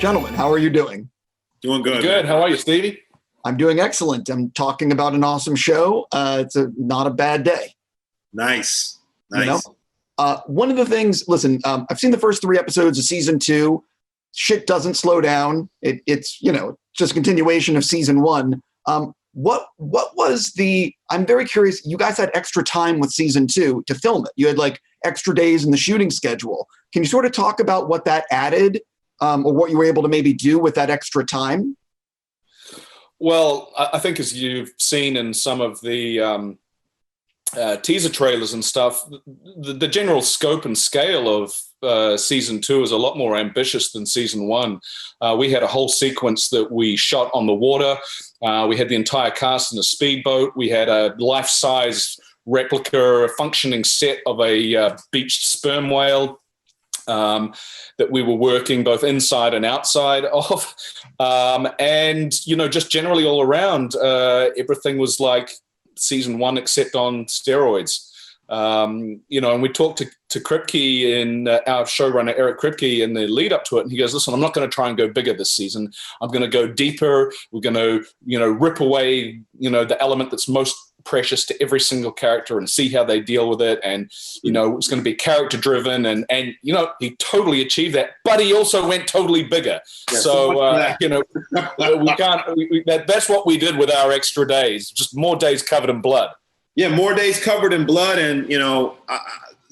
Gentlemen, how are you doing? Doing good. Good. How are you, Stevie? I'm doing excellent. I'm talking about an awesome show. It's not a bad day. Nice. You know? One of the things, listen, I've seen the first 3 episodes of season 2. Shit doesn't slow down. It's just a continuation of season 1. What was I'm very curious. You guys had extra time with season 2 to film it. You had like extra days in the shooting schedule. Can you sort of talk about what that added or what you were able to maybe do with that extra time? Well, I think as you've seen in some of the teaser trailers and stuff, the general scope and scale of season 2 is a lot more ambitious than season 1. We had a whole sequence that we shot on the water. We had the entire cast in a speedboat. We had a life-size replica, a functioning set of a beached sperm whale that we were working both inside and outside of. And, just generally all around, everything was like season 1 except on steroids. And we talked to Kripke and our showrunner, Eric Kripke, in the lead up to it. And he goes, listen, I'm not going to try and go bigger this season. I'm going to go deeper. We're going to, rip away, the element that's most precious to every single character and see how they deal with it. And, it's going to be character driven. And he totally achieved that, but he also went totally bigger. Yeah, that's what we did with our extra days, just more days covered in blood. Yeah, more days covered in blood. And,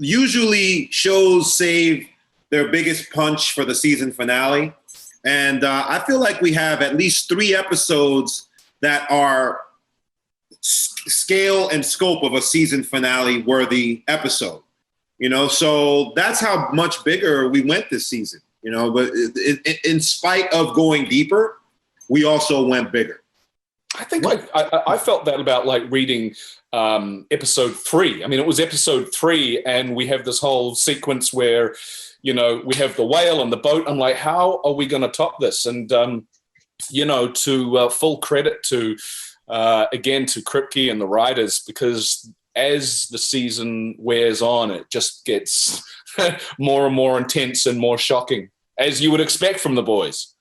usually shows save their biggest punch for the season finale. And I feel like we have at least 3 episodes that are scale and scope of a season finale worthy episode. So that's how much bigger we went this season, but in spite of going deeper, we also went bigger. I think I felt that about like reading episode 3. I mean, it was episode 3 and we have this whole sequence where, we have the whale and the boat. I'm like, how are we going to top this? And, to full credit to, again, to Kripke and the writers, because as the season wears on, it just gets more and more intense and more shocking, as you would expect from the boys.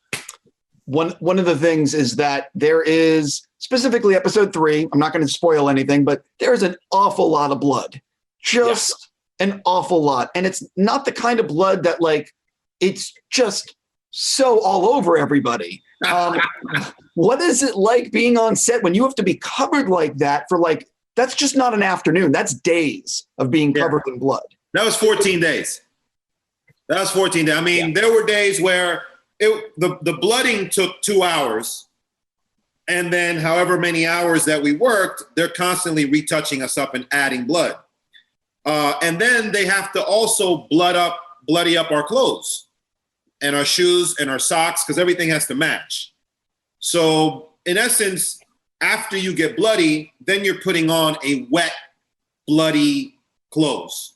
One of the things is that there is, specifically episode 3, I'm not going to spoil anything, but there's an awful lot of blood. An awful lot. And it's not the kind of blood that, it's just so all over everybody. What is it like being on set when you have to be covered like that for that's just not an afternoon. That's days of being covered in blood. That was 14 days. I mean, there were days where the blooding took 2 hours. And then however many hours that we worked, they're constantly retouching us up and adding blood. And then they have to also bloody up our clothes and our shoes and our socks, because everything has to match. So in essence, after you get bloody, then you're putting on a wet, bloody clothes.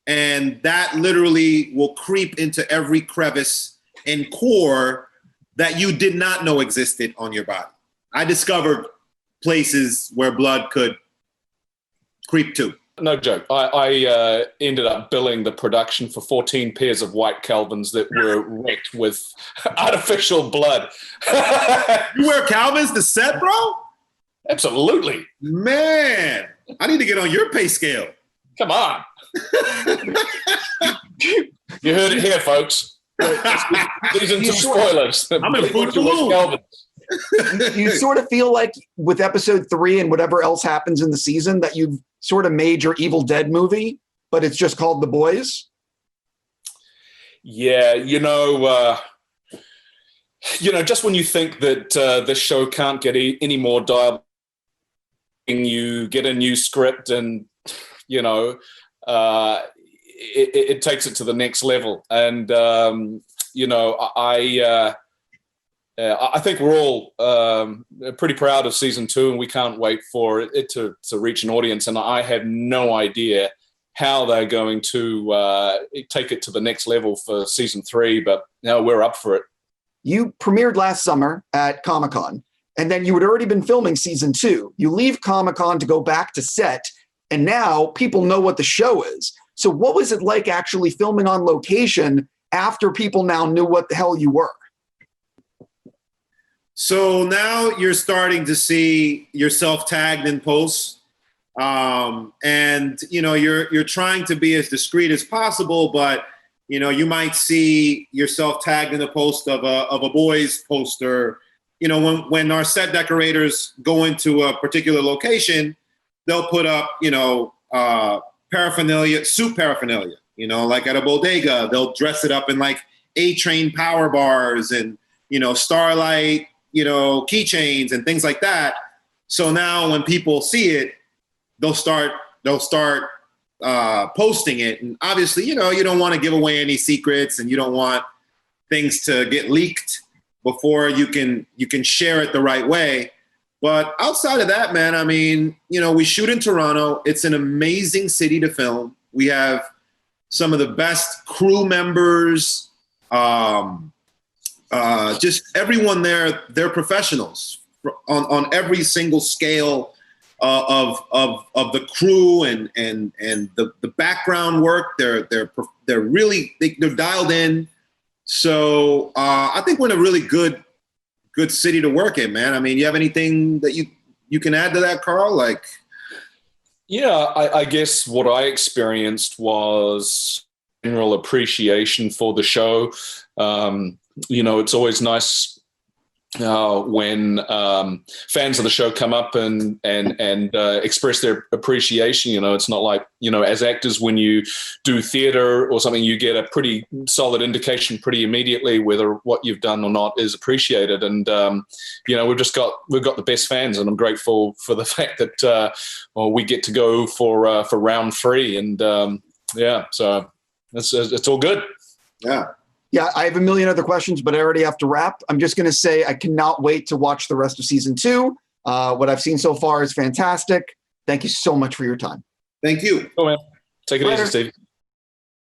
And that literally will creep into every crevice and core that you did not know existed on your body. I discovered places where blood could creep to. No joke. I ended up billing the production for 14 pairs of white Calvins that were wrecked with artificial blood. You wear Calvins to set, bro? Absolutely. Man, I need to get on your pay scale. Come on. You heard it here, folks. These are some spoilers. I'm in foot to lose. You sort of feel like with episode 3 and whatever else happens in the season that you've sort of made your Evil Dead movie, but it's just called The Boys? Yeah, just when you think that this show can't get any more dialogue, you get a new script and, it takes it to the next level. And, I think we're all pretty proud of season 2, and we can't wait for it to reach an audience. And I have no idea how they're going to take it to the next level for season 3, but we're up for it. You premiered last summer at Comic-Con, and then you had already been filming season 2. You leave Comic-Con to go back to set, and now people know what the show is. So what was it like actually filming on location after people now knew what the hell you were? So now you're starting to see yourself tagged in posts, and you're trying to be as discreet as possible, but you might see yourself tagged in a post of a boys poster. When our set decorators go into a particular location, they'll put up paraphernalia, suit paraphernalia. Like at a bodega, they'll dress it up in like A-Train power bars and Starlight keychains and things like that. So now when people see it, they'll start posting it. And obviously, you don't want to give away any secrets, and you don't want things to get leaked before you can share it the right way. But outside of that, man, I mean, we shoot in Toronto. It's an amazing city to film. We have some of the best crew members, just everyone there. They're professionals on every single scale of the crew and the background work. They're really they're dialed in. So I think we're in a really good city to work in, man. I mean, you have anything that you can add to that, Karl? Yeah, I guess what I experienced was general appreciation for the show. It's always nice when fans of the show come up and express their appreciation. It's not like, as actors, when you do theater or something, you get a pretty solid indication pretty immediately whether what you've done or not is appreciated. And we've got the best fans, and I'm grateful for the fact that we get to go for round 3, and so it's all good. Yeah, I have a million other questions, but I already have to wrap. I'm just going to say I cannot wait to watch the rest of season 2. What I've seen so far is fantastic. Thank you so much for your time. Thank you. Oh, man. Take it easy, Steve.